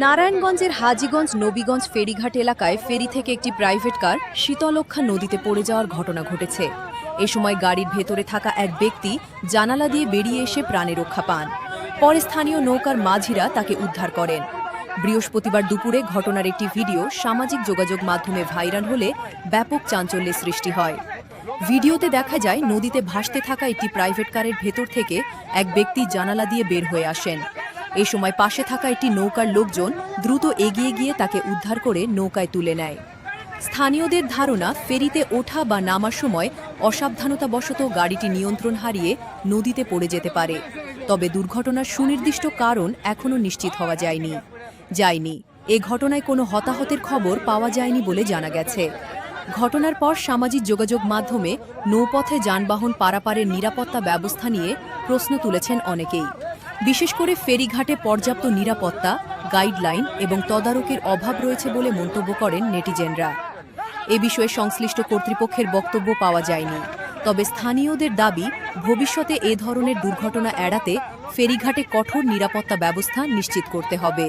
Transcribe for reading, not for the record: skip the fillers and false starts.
নারায়ণগঞ্জের হাজীগঞ্জ নবীগঞ্জ ফেরিঘাট এলাকায় ফেরি থেকে একটি প্রাইভেট কার শীতলক্ষ্যা নদীতে পড়ে যাওয়ার ঘটনা ঘটেছে। এ সময় গাড়ির ভেতরে থাকা এক ব্যক্তি জানালা দিয়ে বেরিয়ে এসে প্রাণে রক্ষা পান। পরে স্থানীয় নৌকার মাঝিরা তাকে উদ্ধার করেন। বৃহস্পতিবার দুপুরে ঘটনার একটি ভিডিও সামাজিক যোগাযোগ মাধ্যমে ভাইরাল হলে ব্যাপক চাঞ্চল্যের সৃষ্টি হয়। ভিডিওতে দেখা যায় নদীতে ভাসতে থাকা একটি প্রাইভেট কারের ভেতর থেকে এক ব্যক্তি জানালা দিয়ে বের হয়ে আসেন। এ সময় পাশে থাকা একটি নৌকার লোকজন দ্রুত এগিয়ে গিয়ে তাকে উদ্ধার করে নৌকায় তুলে নেয়। স্থানীয়দের ধারণা, ফেরিতে ওঠা বা নামার সময় অসাবধানতাবশত গাড়িটি নিয়ন্ত্রণ হারিয়ে নদীতে পড়ে যেতে পারে। তবে দুর্ঘটনার সুনির্দিষ্ট কারণ এখনও নিশ্চিত হওয়া যায়নি। এ ঘটনায় কোনো হতাহতের খবর পাওয়া যায়নি বলে জানা গেছে। ঘটনার পর সামাজিক যোগাযোগ মাধ্যমে নৌপথে যানবাহন পারাপারের নিরাপত্তা ব্যবস্থা নিয়ে প্রশ্ন তুলেছেন অনেকেই। বিশেষ করে ফেরিঘাটে পর্যাপ্ত নিরাপত্তা, গাইডলাইন এবং তদারকির অভাব রয়েছে বলে মন্তব্য করেন নেটিজেনরা। এ বিষয়ে সংশ্লিষ্ট কর্তৃপক্ষের বক্তব্য পাওয়া যায়নি। তবে স্থানীয়দের দাবি, ভবিষ্যতে এ ধরনের দুর্ঘটনা এড়াতে ফেরিঘাটে কঠোর নিরাপত্তা ব্যবস্থা নিশ্চিত করতে হবে।